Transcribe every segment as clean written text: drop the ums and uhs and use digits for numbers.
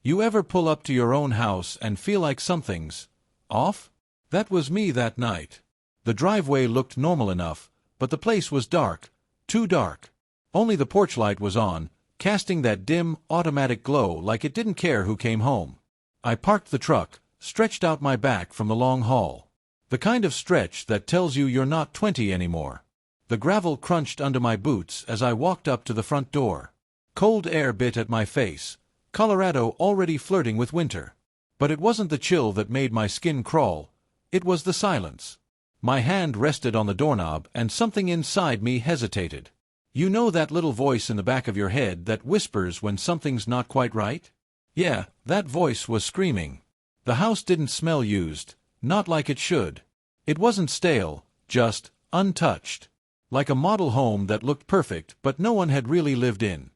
You ever pull up to your own house and feel like something's off? That was me that night. The driveway looked normal enough, but the place was dark, too dark. Only the porch light was on, casting that dim, automatic glow like it didn't care who came home. I parked the truck, stretched out my back from the long haul. The kind of stretch that tells you you're not 20 anymore. The gravel crunched under my boots as I walked up to the front door. Cold air bit at my face, Colorado already flirting with winter. But it wasn't the chill that made my skin crawl, it was the silence. My hand rested on the doorknob and something inside me hesitated. You know that little voice in the back of your head that whispers when something's not quite right? Yeah, that voice was screaming. The house didn't smell used, not like it should. It wasn't stale, just untouched. Like a model home that looked perfect but no one had really lived in.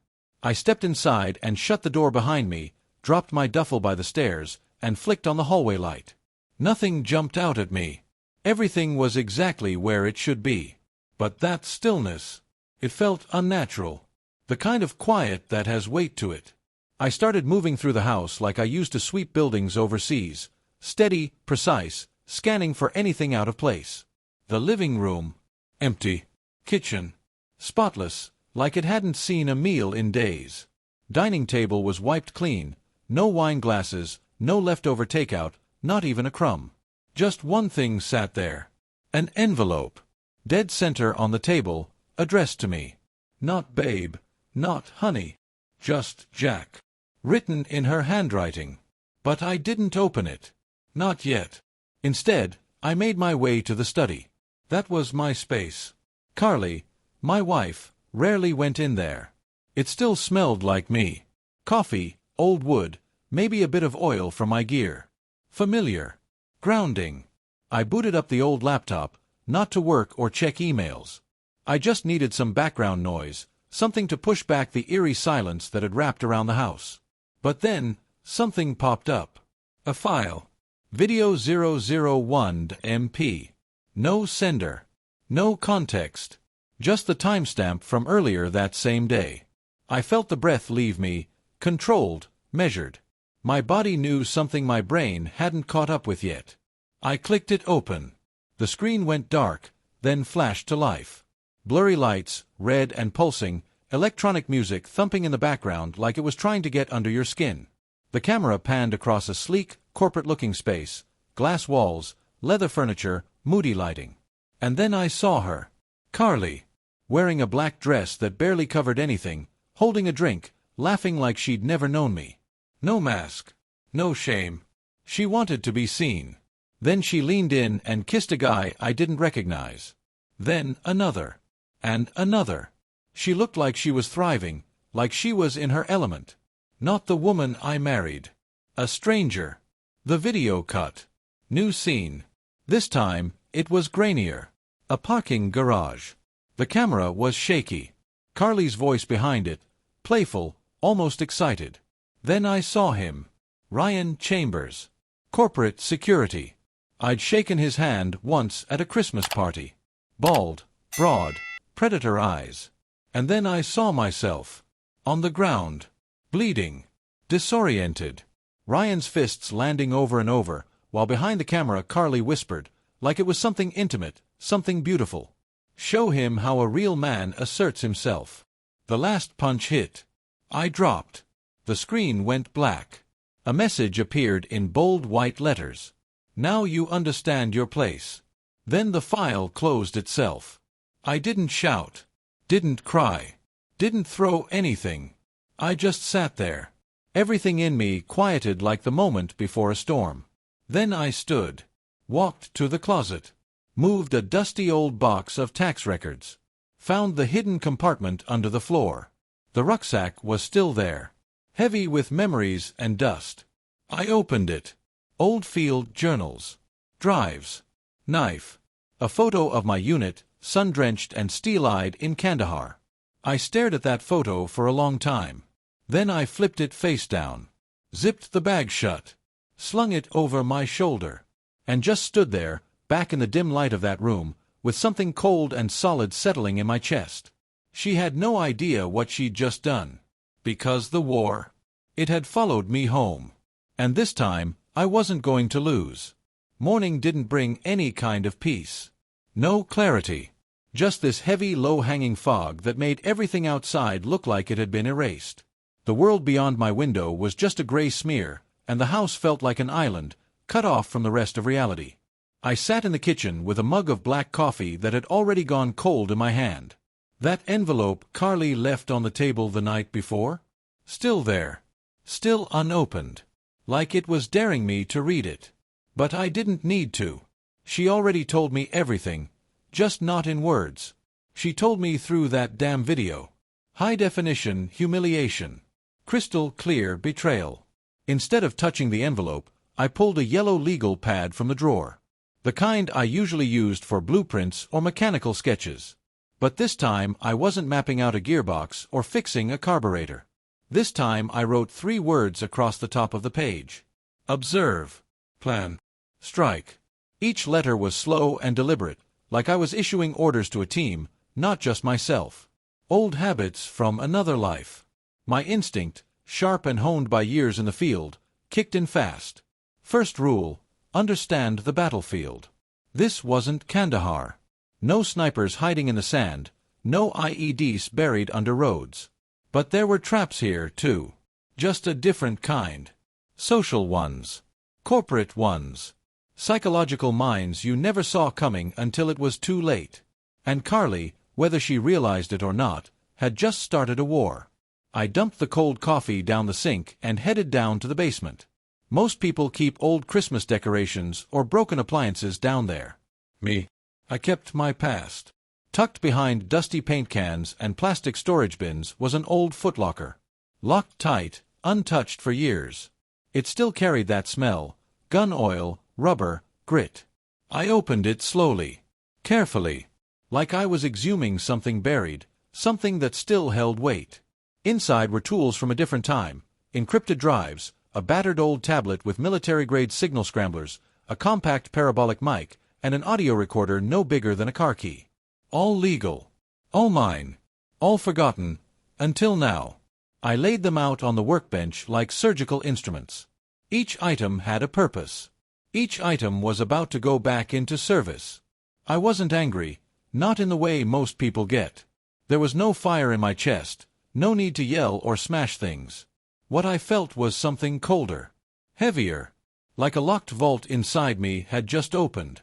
I stepped inside and shut the door behind me, dropped my duffel by the stairs, and flicked on the hallway light. Nothing jumped out at me. Everything was exactly where it should be. But that stillness, it felt unnatural. The kind of quiet that has weight to it. I started moving through the house like I used to sweep buildings overseas. Steady, precise, scanning for anything out of place. The living room, empty. Kitchen, spotless, like it hadn't seen a meal in days. Dining table was wiped clean, no wine glasses, no leftover takeout, not even a crumb. Just one thing sat there. An envelope. Dead center on the table, addressed to me. Not babe, not honey. Just Jack. Written in her handwriting. But I didn't open it. Not yet. Instead, I made my way to the study. That was my space. Carly, my wife, rarely went in there. It still smelled like me. Coffee, old wood, maybe a bit of oil from my gear. Familiar. Grounding. I booted up the old laptop, not to work or check emails. I just needed some background noise, something to push back the eerie silence that had wrapped around the house. But then, something popped up. A file. Video 001 MP. No sender. No context. Just the timestamp from earlier that same day. I felt the breath leave me, controlled, measured. My body knew something my brain hadn't caught up with yet. I clicked it open. The screen went dark, then flashed to life. Blurry lights, red and pulsing, electronic music thumping in the background like it was trying to get under your skin. The camera panned across a sleek, corporate-looking space, glass walls, leather furniture, moody lighting. And then I saw her. Carly. Wearing a black dress that barely covered anything, holding a drink, laughing like she'd never known me. No mask. No shame. She wanted to be seen. Then she leaned in and kissed a guy I didn't recognize. Then another. And another. She looked like she was thriving, like she was in her element. Not the woman I married. A stranger. The video cut. New scene. This time, it was grainier. A parking garage. The camera was shaky. Carly's voice behind it, playful, almost excited. Then I saw him. Ryan Chambers. Corporate security. I'd shaken his hand once at a Christmas party. Bald, broad, predator eyes. And then I saw myself. On the ground. Bleeding. Disoriented. Ryan's fists landing over and over, while behind the camera Carly whispered, like it was something intimate, something beautiful. Show him how a real man asserts himself. The last punch hit. I dropped. The screen went black. A message appeared in bold white letters. Now you understand your place. Then the file closed itself. I didn't shout. Didn't cry. Didn't throw anything. I just sat there. Everything in me quieted like the moment before a storm. Then I stood. Walked to the closet. Moved a dusty old box of tax records. Found the hidden compartment under the floor. The rucksack was still there. Heavy with memories and dust. I opened it. Old field journals. Drives. Knife. A photo of my unit, sun-drenched and steel-eyed in Kandahar. I stared at that photo for a long time. Then I flipped it face down. Zipped the bag shut. Slung it over my shoulder. And just stood there, back in the dim light of that room, with something cold and solid settling in my chest. She had no idea what she'd just done. Because the war. It had followed me home. And this time, I wasn't going to lose. Morning didn't bring any kind of peace. No clarity. Just this heavy, low-hanging fog that made everything outside look like it had been erased. The world beyond my window was just a gray smear, and the house felt like an island, cut off from the rest of reality. I sat in the kitchen with a mug of black coffee that had already gone cold in my hand. That envelope Carly left on the table the night before? Still there. Still unopened. Like it was daring me to read it. But I didn't need to. She already told me everything, just not in words. She told me through that damn video. High-definition humiliation. Crystal clear betrayal. Instead of touching the envelope, I pulled a yellow legal pad from the drawer. The kind I usually used for blueprints or mechanical sketches. But this time I wasn't mapping out a gearbox or fixing a carburetor. This time I wrote 3 words across the top of the page. Observe. Plan. Strike. Each letter was slow and deliberate, like I was issuing orders to a team, not just myself. Old habits from another life. My instinct, sharp and honed by years in the field, kicked in fast. First rule, understand the battlefield. This wasn't Kandahar. No snipers hiding in the sand, no IEDs buried under roads. But there were traps here, too. Just a different kind. Social ones. Corporate ones. Psychological mines you never saw coming until it was too late. And Carly, whether she realized it or not, had just started a war. I dumped the cold coffee down the sink and headed down to the basement. Most people keep old Christmas decorations or broken appliances down there. Me? I kept my past. Tucked behind dusty paint cans and plastic storage bins was an old footlocker. Locked tight, untouched for years. It still carried that smell, gun oil, rubber, grit. I opened it slowly, carefully, like I was exhuming something buried, something that still held weight. Inside were tools from a different time, encrypted drives, a battered old tablet with military-grade signal scramblers, a compact parabolic mic, and an audio recorder no bigger than a car key. All legal. All mine. All forgotten. Until now. I laid them out on the workbench like surgical instruments. Each item had a purpose. Each item was about to go back into service. I wasn't angry, not in the way most people get. There was no fire in my chest, no need to yell or smash things. What I felt was something colder. Heavier. Like a locked vault inside me had just opened.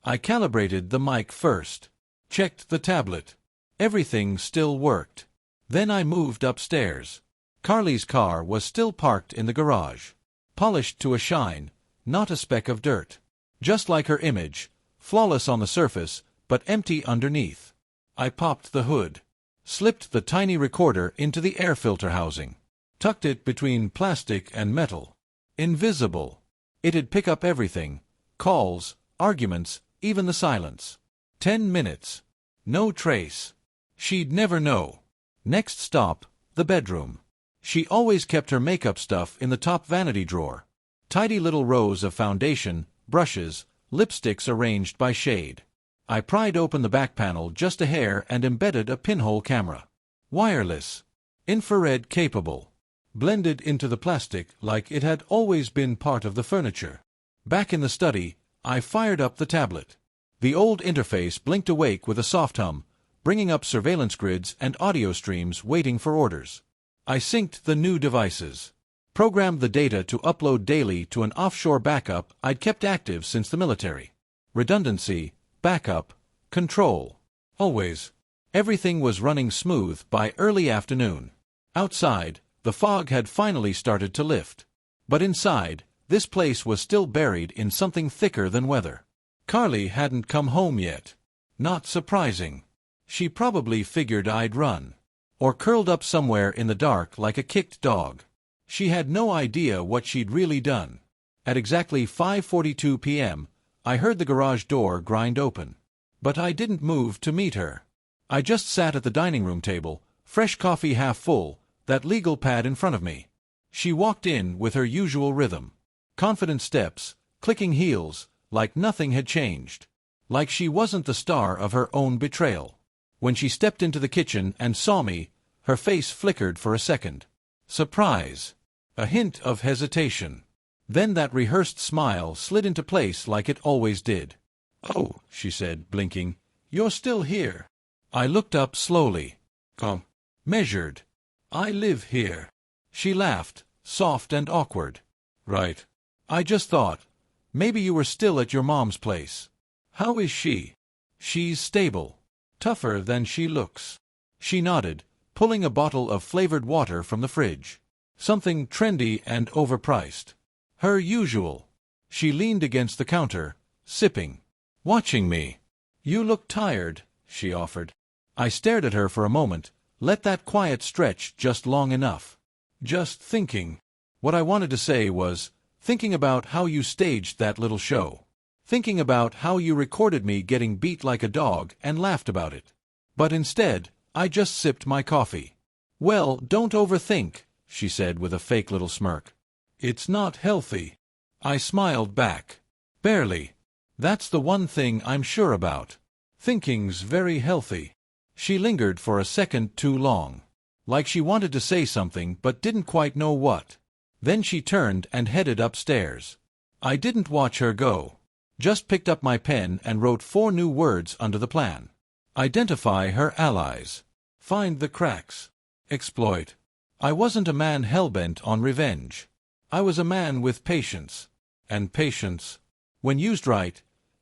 I calibrated the mic first. Checked the tablet. Everything still worked. Then I moved upstairs. Carly's car was still parked in the garage. Polished to a shine, not a speck of dirt. Just like her image, flawless on the surface, but empty underneath. I popped the hood. Slipped the tiny recorder into the air filter housing. Tucked it between plastic and metal. Invisible. It'd pick up everything. Calls, arguments, even the silence. 10 minutes. No trace. She'd never know. Next stop, the bedroom. She always kept her makeup stuff in the top vanity drawer. Tidy little rows of foundation, brushes, lipsticks arranged by shade. I pried open the back panel just a hair and embedded a pinhole camera. Wireless. Infrared capable. Blended into the plastic like it had always been part of the furniture. Back in the study, I fired up the tablet. The old interface blinked awake with a soft hum, bringing up surveillance grids and audio streams waiting for orders. I synced the new devices. Programmed the data to upload daily to an offshore backup I'd kept active since the military. Redundancy, backup, control. Always. Everything was running smooth by early afternoon. Outside, the fog had finally started to lift. But inside, this place was still buried in something thicker than weather. Carly hadn't come home yet. Not surprising. She probably figured I'd run. Or curled up somewhere in the dark like a kicked dog. She had no idea what she'd really done. At exactly 5:42 p.m., I heard the garage door grind open. But I didn't move to meet her. I just sat at the dining room table, fresh coffee half full, that legal pad in front of me. She walked in with her usual rhythm. Confident steps, clicking heels, like nothing had changed. Like she wasn't the star of her own betrayal. When she stepped into the kitchen and saw me, her face flickered for a second. Surprise. A hint of hesitation. Then that rehearsed smile slid into place like it always did. "Oh," she said, blinking, "you're still here." I looked up slowly. Measured. "I live here." She laughed, soft and awkward. "Right. I just thought, maybe you were still at your mom's place." "How is she?" "She's stable. Tougher than she looks." She nodded, pulling a bottle of flavored water from the fridge. Something trendy and overpriced. Her usual. She leaned against the counter, sipping. Watching me. "You look tired," she offered. I stared at her for a moment, let that quiet stretch just long enough. "Just thinking." What I wanted to say was, thinking about how you staged that little show. Thinking about how you recorded me getting beat like a dog and laughed about it. But instead, I just sipped my coffee. "Well, don't overthink," she said with a fake little smirk. "It's not healthy." I smiled back. "Barely. That's the one thing I'm sure about. Thinking's very healthy." She lingered for a second too long. Like she wanted to say something but didn't quite know what. Then she turned and headed upstairs. I didn't watch her go. Just picked up my pen and wrote 4 new words under the plan. Identify her allies. Find the cracks. Exploit. I wasn't a man hell-bent on revenge. I was a man with patience. And patience, when used right,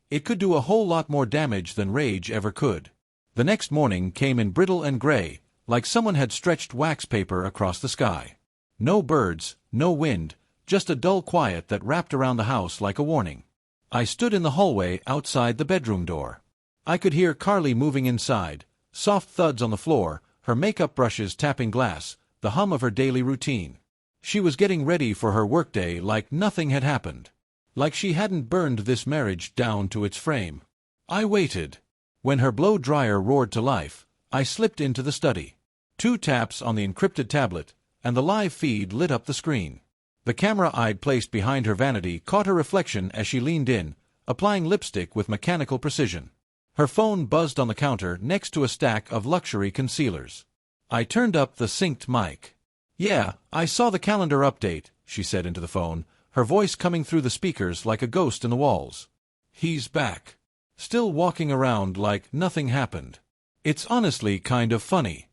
it could do a whole lot more damage than rage ever could. The next morning came in brittle and gray, like someone had stretched wax paper across the sky. No birds, no wind, just a dull quiet that wrapped around the house like a warning. I stood in the hallway outside the bedroom door. I could hear Carly moving inside, soft thuds on the floor, her makeup brushes tapping glass, the hum of her daily routine. She was getting ready for her workday like nothing had happened. Like she hadn't burned this marriage down to its frame. I waited. When her blow-dryer roared to life, I slipped into the study. 2 taps on the encrypted tablet, and the live feed lit up the screen. The camera I'd placed behind her vanity caught her reflection as she leaned in, applying lipstick with mechanical precision. Her phone buzzed on the counter next to a stack of luxury concealers. I turned up the synced mic. "Yeah, I saw the calendar update," she said into the phone, her voice coming through the speakers like a ghost in the walls. "He's back. Still walking around like nothing happened. It's honestly kind of funny."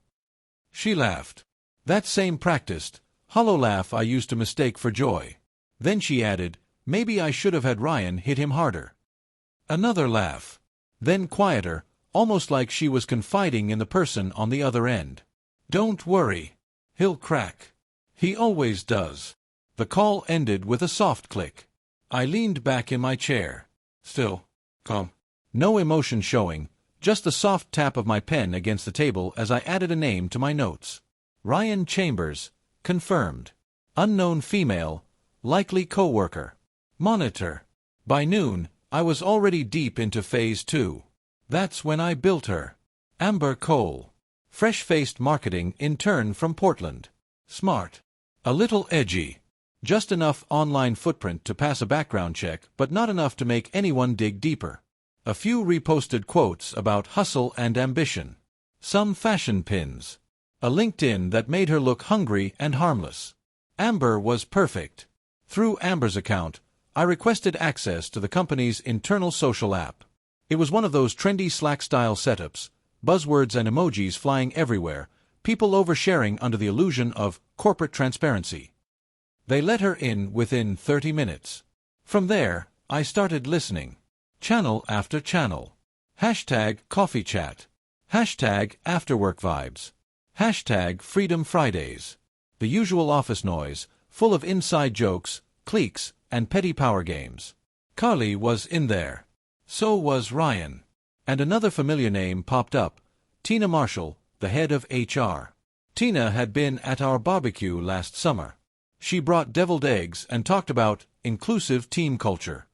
She laughed. That same practiced, hollow laugh I used to mistake for joy. Then she added, "Maybe I should have had Ryan hit him harder." Another laugh. Then quieter, almost like she was confiding in the person on the other end. "Don't worry. He'll crack. He always does." The call ended with a soft click. I leaned back in my chair. Still calm. No emotion showing, just the soft tap of my pen against the table as I added a name to my notes. Ryan Chambers. Confirmed. Unknown female. Likely coworker. Monitor. By noon, I was already deep into phase 2. That's when I built her. Amber Cole. Fresh-faced marketing intern from Portland. Smart. A little edgy. Just enough online footprint to pass a background check, but not enough to make anyone dig deeper. A few reposted quotes about hustle and ambition. Some fashion pins. A LinkedIn that made her look hungry and harmless. Amber was perfect. Through Amber's account, I requested access to the company's internal social app. It was one of those trendy Slack-style setups, buzzwords and emojis flying everywhere, people oversharing under the illusion of corporate transparency. They let her in within 30 minutes. From there, I started listening. Channel after channel. Hashtag coffee chat. Hashtag afterwork vibes. Hashtag Freedom Fridays. The usual office noise, full of inside jokes, cliques, and petty power games. Carly was in there. So was Ryan. And another familiar name popped up, Tina Marshall, the head of HR. Tina had been at our barbecue last summer. She brought deviled eggs and talked about inclusive team culture.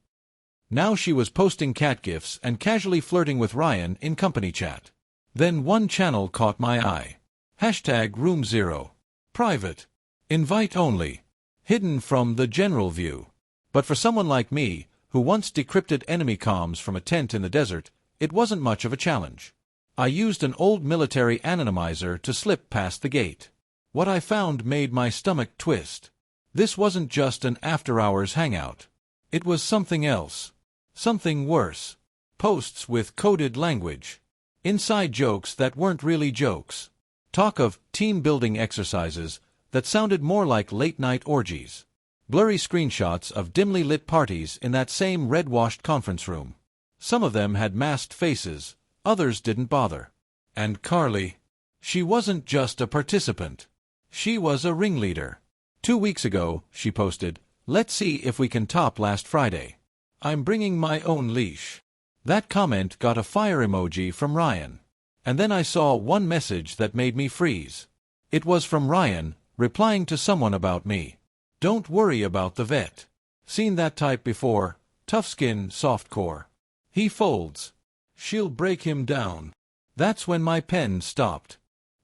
Now she was posting cat gifs and casually flirting with Ryan in company chat. Then one channel caught my eye. Hashtag Room 0. Private. Invite only. Hidden from the general view. But for someone like me, who once decrypted enemy comms from a tent in the desert, it wasn't much of a challenge. I used an old military anonymizer to slip past the gate. What I found made my stomach twist. This wasn't just an after-hours hangout. It was something else. Something worse. Posts with coded language. Inside jokes that weren't really jokes. Talk of team-building exercises that sounded more like late-night orgies. Blurry screenshots of dimly lit parties in that same red-washed conference room. Some of them had masked faces, others didn't bother. And Carly. She wasn't just a participant. She was a ringleader. 2 weeks ago, she posted, "Let's see if we can top last Friday. I'm bringing my own leash." That comment got a fire emoji from Ryan. And then I saw one message that made me freeze. It was from Ryan, replying to someone about me. "Don't worry about the vet. Seen that type before, tough skin, soft core. He folds. She'll break him down." That's when my pen stopped.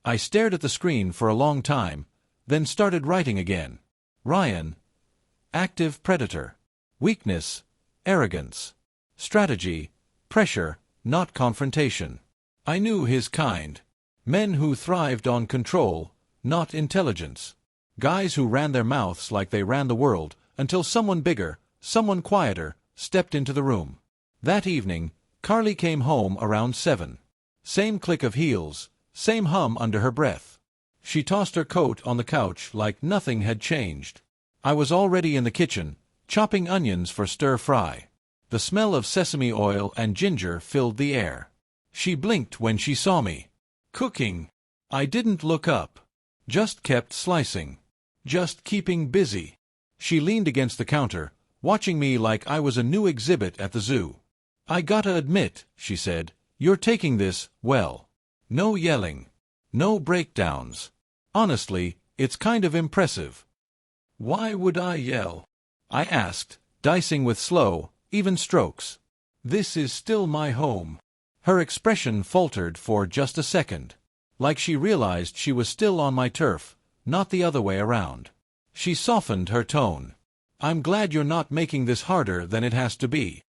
I stared at the screen for a long time, then started writing again. Ryan. Active predator. Weakness. Arrogance. Strategy. Pressure, not confrontation. I knew his kind. Men who thrived on control, not intelligence. Guys who ran their mouths like they ran the world, until someone bigger, someone quieter, stepped into the room. That evening, Carly came home around 7. Same click of heels, same hum under her breath. She tossed her coat on the couch like nothing had changed. I was already in the kitchen, chopping onions for stir-fry. The smell of sesame oil and ginger filled the air. She blinked when she saw me. Cooking. I didn't look up. Just kept slicing. Just keeping busy. She leaned against the counter, watching me like I was a new exhibit at the zoo. "I gotta admit," she said, "you're taking this, well. No yelling. No breakdowns. Honestly, it's kind of impressive." "Why would I yell?" I asked, dicing with slow, even strokes. "This is still my home." Her expression faltered for just a second. Like she realized she was still on my turf, not the other way around. She softened her tone. "I'm glad you're not making this harder than it has to be."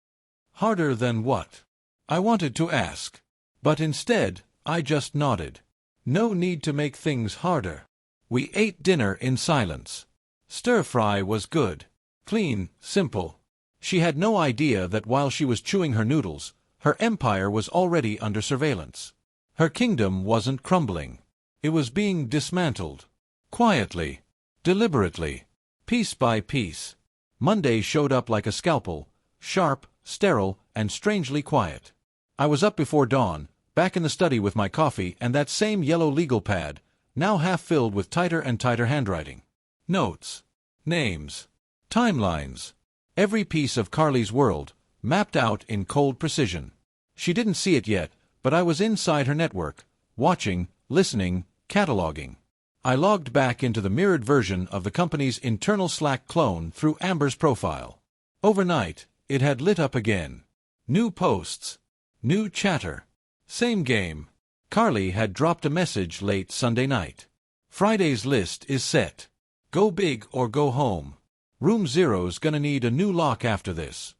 Harder than what? I wanted to ask. But instead, I just nodded. No need to make things harder. We ate dinner in silence. Stir-fry was good. Clean, simple. She had no idea that while she was chewing her noodles, her empire was already under surveillance. Her kingdom wasn't crumbling. It was being dismantled. Quietly. Deliberately. Piece by piece. Monday showed up like a scalpel, sharp, sterile, and strangely quiet. I was up before dawn, back in the study with my coffee and that same yellow legal pad, now half filled with tighter and tighter handwriting. Notes. Names. Timelines. Every piece of Carly's world, mapped out in cold precision. She didn't see it yet, but I was inside her network, watching, listening, cataloging. I logged back into the mirrored version of the company's internal Slack clone through Amber's profile. Overnight, it had lit up again. New posts. New chatter. Same game. Carly had dropped a message late Sunday night. "Friday's list is set. Go big or go home. Room Zero's gonna need a new lock after this."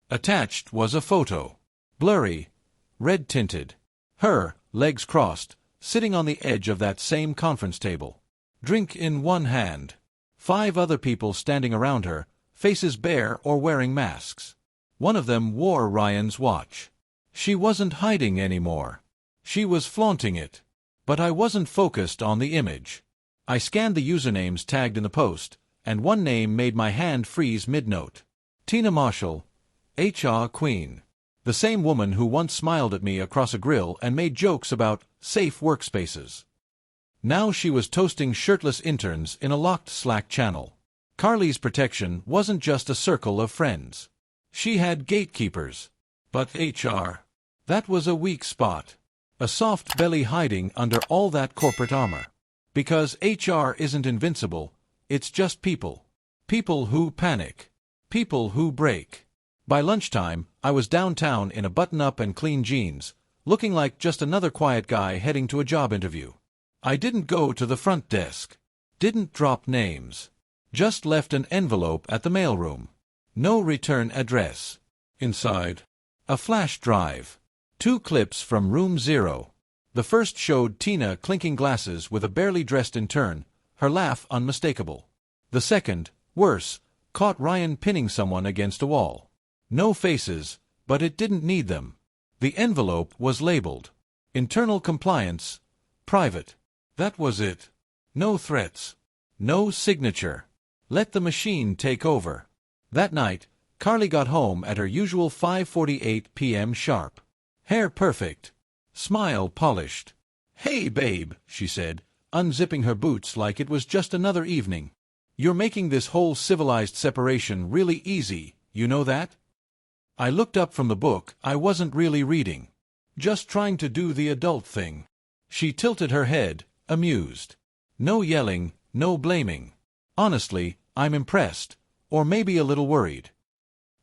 Attached was a photo. Blurry. Red-tinted. Her, legs crossed, sitting on the edge of that same conference table. Drink in one hand. 5 other people standing around her, faces bare or wearing masks. One of them wore Ryan's watch. She wasn't hiding anymore. She was flaunting it. But I wasn't focused on the image. I scanned the usernames tagged in the post, and one name made my hand freeze mid-note. Tina Marshall, HR Queen. The same woman who once smiled at me across a grill and made jokes about safe workspaces. Now she was toasting shirtless interns in a locked Slack channel. Carly's protection wasn't just a circle of friends. She had gatekeepers. But HR. That was a weak spot. A soft belly hiding under all that corporate armor. Because HR isn't invincible, it's just people. People who panic. People who break. By lunchtime, I was downtown in a button-up and clean jeans, looking like just another quiet guy heading to a job interview. I didn't go to the front desk. Didn't drop names. Just left an envelope at the mailroom. No return address. Inside. A flash drive. 2 clips from Room Zero. The first showed Tina clinking glasses with a barely dressed intern, her laugh unmistakable. The second, worse, caught Ryan pinning someone against a wall. No faces, but it didn't need them. The envelope was labeled Internal Compliance, Private. That was it. No threats. No signature. Let the machine take over. That night, Carly got home at her usual 5:48 p.m. sharp. Hair perfect. Smile polished. "Hey, babe," she said, unzipping her boots like it was just another evening. "You're making this whole civilized separation really easy, you know that?" I looked up from the book I wasn't really reading. Just trying to do the adult thing. She tilted her head, amused. No yelling, no blaming. Honestly, I'm impressed, or maybe a little worried.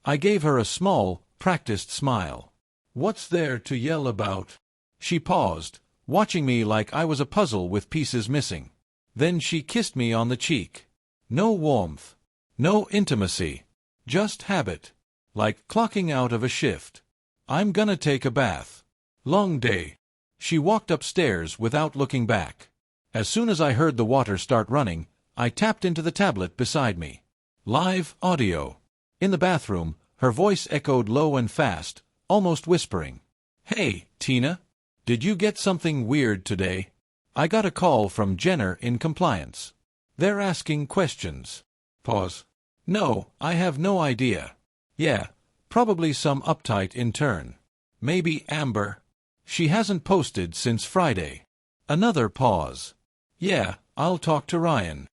I gave her a small, practiced smile. "What's there to yell about?" She paused, watching me like I was a puzzle with pieces missing. Then she kissed me on the cheek. No warmth. No intimacy. Just habit. Like clocking out of a shift. "I'm gonna take a bath. Long day." She walked upstairs without looking back. As soon as I heard the water start running, I tapped into the tablet beside me. Live audio. In the bathroom, her voice echoed low and fast, almost whispering. "Hey, Tina. Did you get something weird today? I got a call from Jenner in compliance. They're asking questions." Pause. "No, I have no idea. Yeah, probably some uptight intern. Maybe Amber. She hasn't posted since Friday." Another pause. "Yeah, I'll talk to Ryan."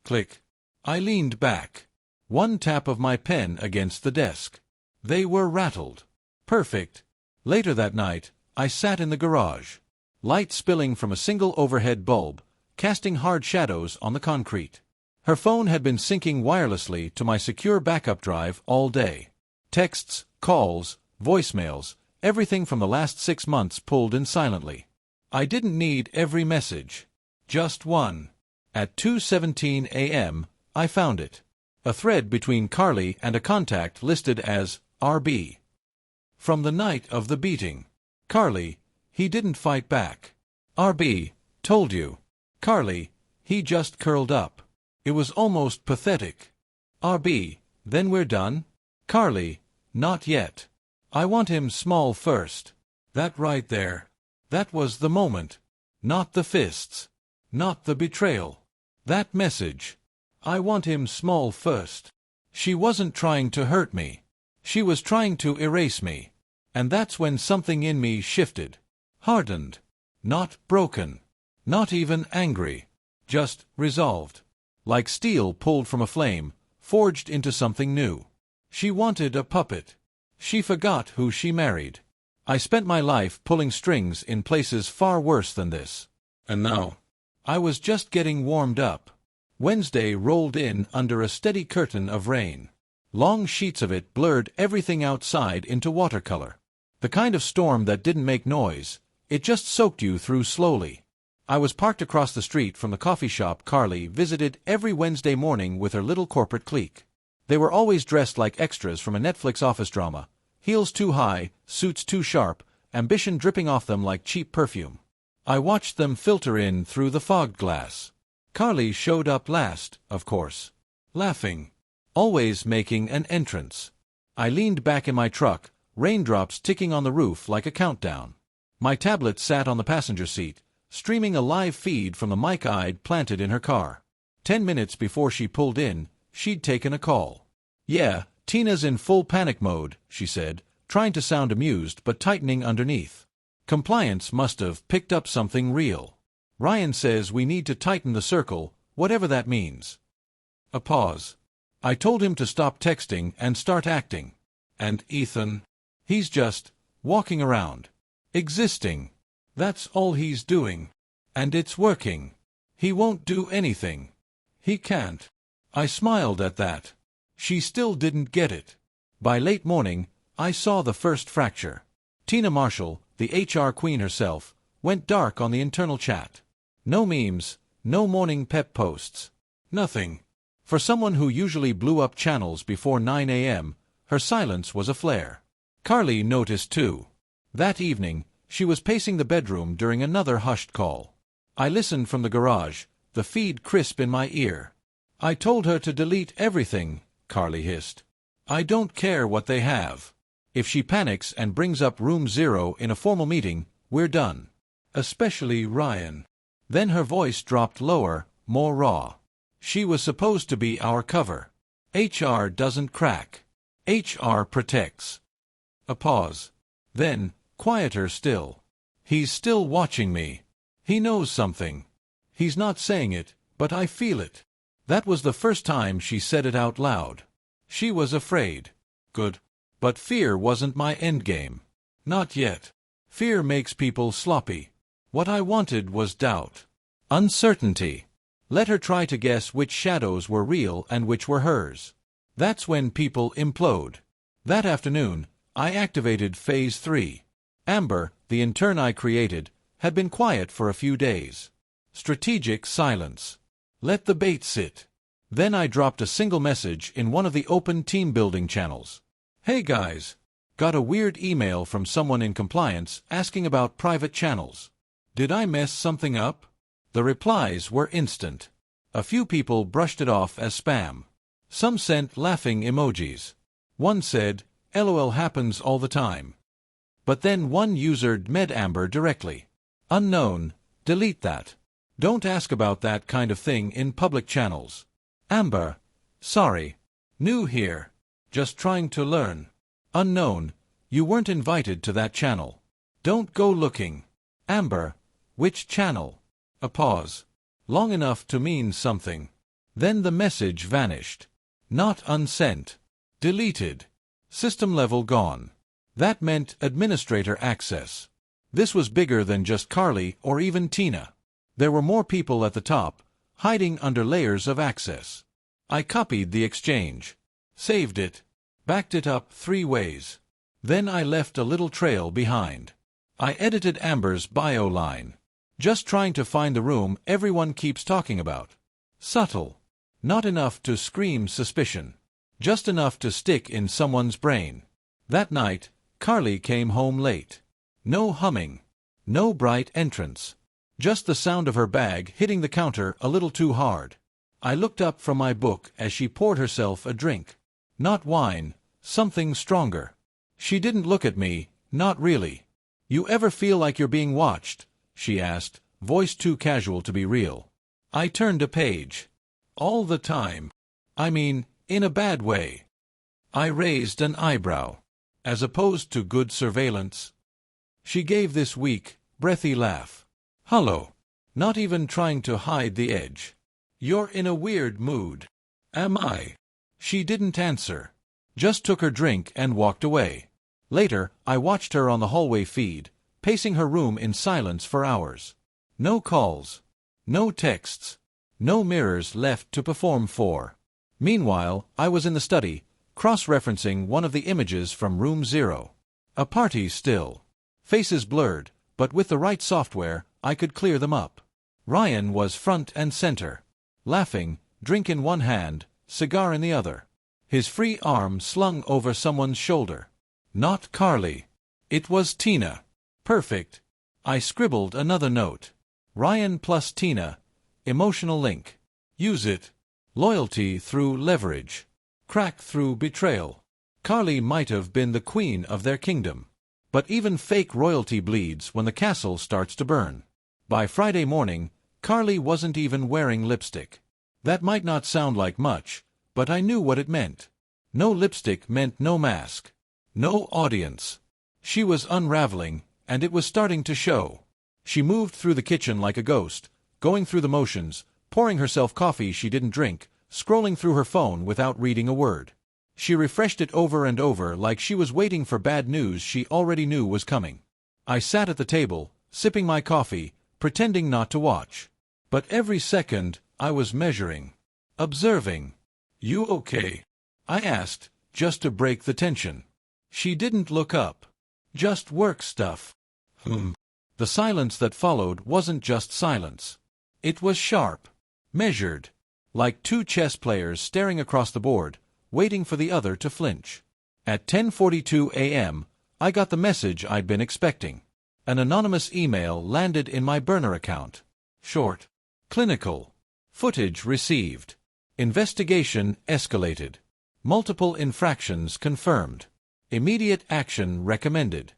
Click. I leaned back. One tap of my pen against the desk. They were rattled. Perfect. Later that night, I sat in the garage. Light spilling from a single overhead bulb, casting hard shadows on the concrete. Her phone had been syncing wirelessly to my secure backup drive all day. Texts, calls, voicemails, everything from the last 6 months pulled in silently. I didn't need every message. Just one. At 2:17 a.m., I found it. A thread between Carly and a contact listed as RB. From the night of the beating. Carly, he didn't fight back. RB, told you. Carly, he just curled up. It was almost pathetic. RB, then we're done? Carly, not yet. I want him small first. That right there. That was the moment. Not the fists. Not the betrayal. That message. I want him small first. She wasn't trying to hurt me. She was trying to erase me. And that's when something in me shifted. Hardened. Not broken. Not even angry. Just resolved. Like steel pulled from a flame, forged into something new. She wanted a puppet. She forgot who she married. I spent my life pulling strings in places far worse than this. And now, I was just getting warmed up. Wednesday rolled in under a steady curtain of rain. Long sheets of it blurred everything outside into watercolor. The kind of storm that didn't make noise, it just soaked you through slowly. I was parked across the street from the coffee shop Carly visited every Wednesday morning with her little corporate clique. They were always dressed like extras from a Netflix office drama, heels too high, suits too sharp, ambition dripping off them like cheap perfume. I watched them filter in through the fogged glass. Carly showed up last, of course. Laughing. Always making an entrance. I leaned back in my truck, raindrops ticking on the roof like a countdown. My tablet sat on the passenger seat, streaming a live feed from the mic I'd planted in her car. 10 minutes before she pulled in, she'd taken a call. "Yeah, Tina's in full panic mode," she said, trying to sound amused but tightening underneath. "Compliance must have picked up something real. Ryan says we need to tighten the circle, whatever that means." A pause. I told him to stop texting and start acting. "And Ethan? He's just walking around. Existing. That's all he's doing. And it's working. He won't do anything. He can't." I smiled at that. She still didn't get it. By late morning, I saw the first fracture. Tina Marshall, the HR queen herself, went dark on the internal chat. No memes, no morning pep posts. Nothing. For someone who usually blew up channels before 9 a.m., her silence was a flare. Carly noticed too. That evening, she was pacing the bedroom during another hushed call. I listened from the garage, the feed crisp in my ear. I told her to delete everything, Carly hissed. I don't care what they have. If she panics and brings up room 0 in a formal meeting, we're done. Especially Ryan. Then her voice dropped lower, more raw. She was supposed to be our cover. HR doesn't crack. HR protects. A pause. Then, quieter still. He's still watching me. He knows something. He's not saying it, but I feel it. That was the first time she said it out loud. She was afraid. Good. But fear wasn't my endgame. Not yet. Fear makes people sloppy. What I wanted was doubt. Uncertainty. Let her try to guess which shadows were real and which were hers. That's when people implode. That afternoon, I activated Phase 3. Amber, the intern I created, had been quiet for a few days. Strategic silence. Let the bait sit. Then I dropped a single message in one of the open team-building channels. Hey guys. Got a weird email from someone in compliance asking about private channels. Did I mess something up? The replies were instant. A few people brushed it off as spam. Some sent laughing emojis. One said, LOL happens all the time. But then one user DM'd Amber directly. Unknown, delete that. Don't ask about that kind of thing in public channels. Amber, sorry. New here. Just trying to learn. Unknown, you weren't invited to that channel. Don't go looking. Amber, which channel? A pause. Long enough to mean something. Then the message vanished. Not unsent. Deleted. System level gone. That meant administrator access. This was bigger than just Carly or even Tina. There were more people at the top, hiding under layers of access. I copied the exchange. Saved it. Backed it up 3 ways. Then I left a little trail behind. I edited Amber's bio line. Just trying to find the room everyone keeps talking about. Subtle. Not enough to scream suspicion. Just enough to stick in someone's brain. That night, Carly came home late. No humming. No bright entrance. Just the sound of her bag hitting the counter a little too hard. I looked up from my book as she poured herself a drink. Not wine, something stronger. She didn't look at me, not really. You ever feel like you're being watched? She asked, voice too casual to be real. I turned a page. All the time. I mean, in a bad way. I raised an eyebrow. As opposed to good surveillance. She gave this weak, breathy laugh. Hello. Not even trying to hide the edge. You're in a weird mood. Am I? She didn't answer. Just took her drink and walked away. Later, I watched her on the hallway feed, pacing her room in silence for hours. No calls. No texts. No mirrors left to perform for. Meanwhile, I was in the study, cross-referencing one of the images from room 0. A party still. Faces blurred, but with the right software, I could clear them up. Ryan was front and center. Laughing, drink in one hand, cigar in the other. His free arm slung over someone's shoulder. Not Carly. It was Tina. Perfect. I scribbled another note. Ryan plus Tina. Emotional link. Use it. Loyalty through leverage. Crack through betrayal. Carly might have been the queen of their kingdom. But even fake royalty bleeds when the castle starts to burn. By Friday morning, Carly wasn't even wearing lipstick. That might not sound like much, but I knew what it meant. No lipstick meant no mask. No audience. She was unraveling, and it was starting to show. She moved through the kitchen like a ghost, going through the motions, pouring herself coffee she didn't drink, scrolling through her phone without reading a word. She refreshed it over and over like she was waiting for bad news she already knew was coming. I sat at the table, sipping my coffee, pretending not to watch. But every second, I was measuring. Observing. You okay? I asked, just to break the tension. She didn't look up. Just work stuff. The silence that followed wasn't just silence. It was sharp. Measured. Like 2 chess players staring across the board, waiting for the other to flinch. At 10:42 a.m., I got the message I'd been expecting. An anonymous email landed in my burner account. Short. Clinical. Footage received. Investigation escalated. Multiple infractions confirmed. Immediate action recommended.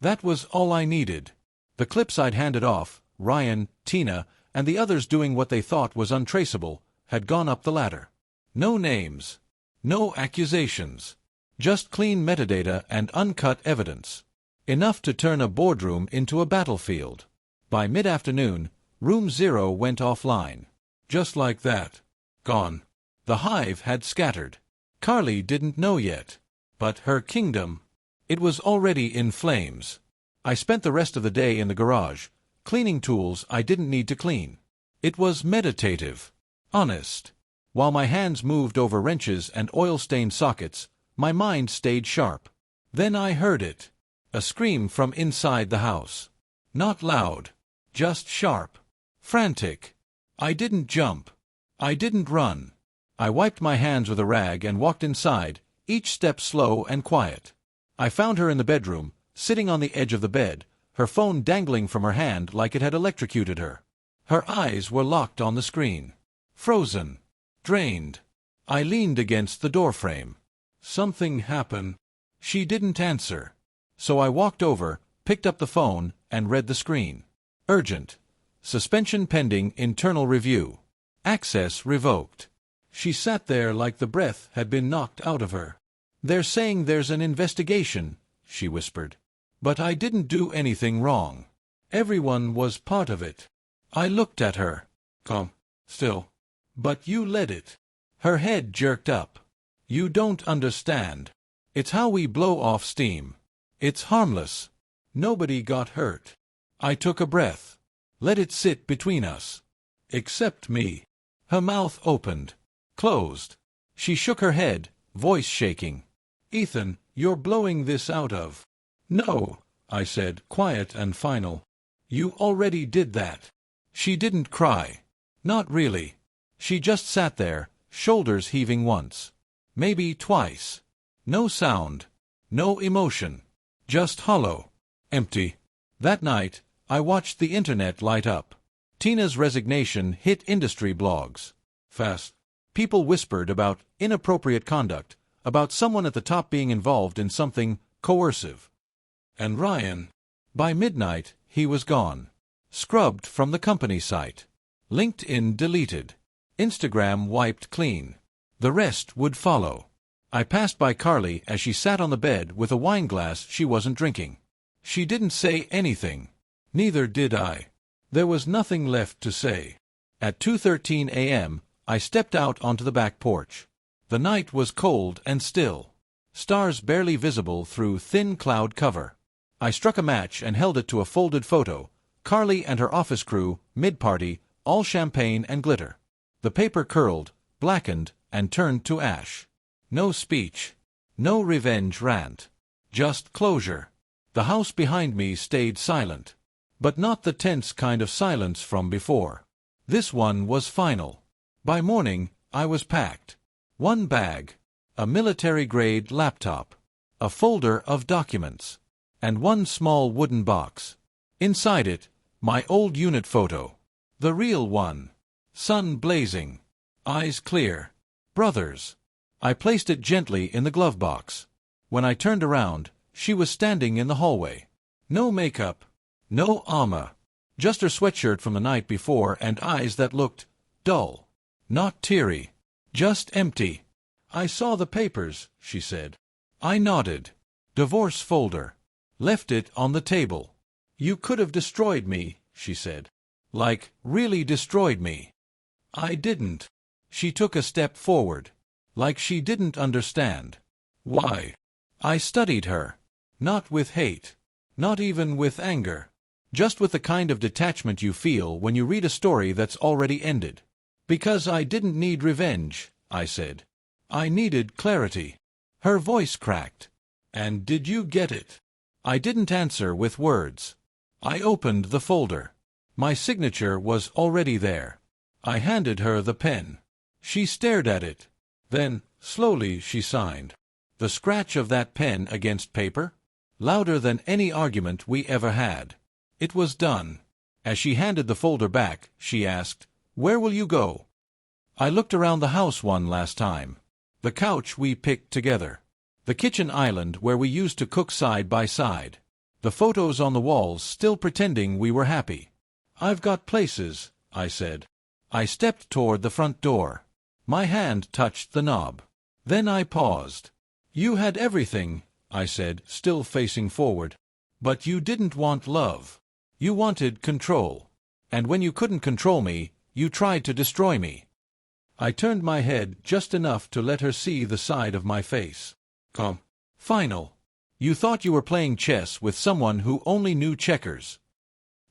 That was all I needed. The clips I'd handed off, Ryan, Tina, and the others doing what they thought was untraceable, had gone up the ladder. No names. No accusations. Just clean metadata and uncut evidence. Enough to turn a boardroom into a battlefield. By mid-afternoon, Room 0 went offline. Just like that. Gone. The hive had scattered. Carly didn't know yet. But her kingdom, it was already in flames. I spent the rest of the day in the garage, cleaning tools I didn't need to clean. It was meditative. Honest. While my hands moved over wrenches and oil-stained sockets, my mind stayed sharp. Then I heard it. A scream from inside the house. Not loud. Just sharp. Frantic. I didn't jump. I didn't run. I wiped my hands with a rag and walked inside, each step slow and quiet. I found her in the bedroom, sitting on the edge of the bed, her phone dangling from her hand like it had electrocuted her. Her eyes were locked on the screen. Frozen. Drained. I leaned against the doorframe. Something happened. She didn't answer. So I walked over, picked up the phone, and read the screen. Urgent. Suspension pending internal review. Access revoked. She sat there like the breath had been knocked out of her. They're saying there's an investigation, she whispered. But I didn't do anything wrong. Everyone was part of it. I looked at her. Calm. Still. But you led it. Her head jerked up. You don't understand. It's how we blow off steam. It's harmless. Nobody got hurt. I took a breath. Let it sit between us. Except me. Her mouth opened. Closed. She shook her head, voice shaking. Ethan, you're blowing this out of. No, I said, quiet and final. You already did that. She didn't cry. Not really. She just sat there, shoulders heaving once. Maybe twice. No sound. No emotion. Just hollow. Empty. That night, I watched the internet light up. Tina's resignation hit industry blogs. Fast. People whispered about inappropriate conduct, about someone at the top being involved in something coercive. And Ryan. By midnight, he was gone. Scrubbed from the company site. LinkedIn deleted. Instagram wiped clean. The rest would follow. I passed by Carly as she sat on the bed with a wine glass she wasn't drinking. She didn't say anything. Neither did I. There was nothing left to say. At 2:13 a.m., I stepped out onto the back porch. The night was cold and still. Stars barely visible through thin cloud cover. I struck a match and held it to a folded photo. Carly and her office crew, mid-party, all champagne and glitter. The paper curled, blackened, and turned to ash. No speech. No revenge rant. Just closure. The house behind me stayed silent. But not the tense kind of silence from before. This one was final. By morning, I was packed. One bag. A military-grade laptop. A folder of documents. And one small wooden box. Inside it, my old unit photo. The real one. Sun blazing. Eyes clear. Brothers. I placed it gently in the glove box. When I turned around, she was standing in the hallway. No makeup. No armor. Just her sweatshirt from the night before and eyes that looked dull. Not teary. Just empty. I saw the papers, she said. I nodded. Divorce folder. Left it on the table. You could have destroyed me, she said. Like, really destroyed me. I didn't. She took a step forward. Like she didn't understand. Why? I studied her. Not with hate. Not even with anger. Just with the kind of detachment you feel when you read a story that's already ended. Because I didn't need revenge, I said. I needed clarity. Her voice cracked. And did you get it? I didn't answer with words. I opened the folder. My signature was already there. I handed her the pen. She stared at it. Then, slowly, she signed. The scratch of that pen against paper? Louder than any argument we ever had. It was done. As she handed the folder back, she asked, "Where will you go?" I looked around the house one last time. The couch we picked together. The kitchen island where we used to cook side by side. The photos on the walls still pretending we were happy. I've got places, I said. I stepped toward the front door. My hand touched the knob. Then I paused. You had everything, I said, still facing forward. But you didn't want love. You wanted control. And when you couldn't control me, you tried to destroy me. I turned my head just enough to let her see the side of my face. Final. You thought you were playing chess with someone who only knew checkers.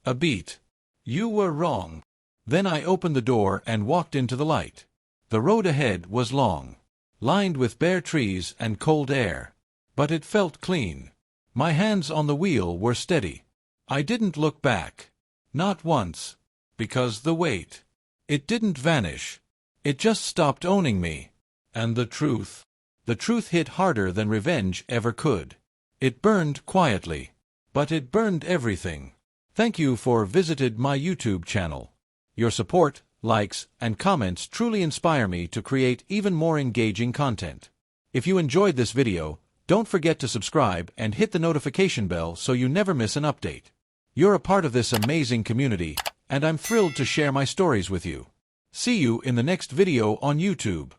A beat. You were wrong. Then I opened the door and walked into the light. The road ahead was long, lined with bare trees and cold air. But it felt clean. My hands on the wheel were steady. I didn't look back. Not once. Because the weight. It didn't vanish. It just stopped owning me. And the truth. The truth hit harder than revenge ever could. It burned quietly. But it burned everything. Thank you for visited my YouTube channel. Your support, likes, and comments truly inspire me to create even more engaging content. If you enjoyed this video, don't forget to subscribe and hit the notification bell so you never miss an update. You're a part of this amazing community, and I'm thrilled to share my stories with you. See you in the next video on YouTube.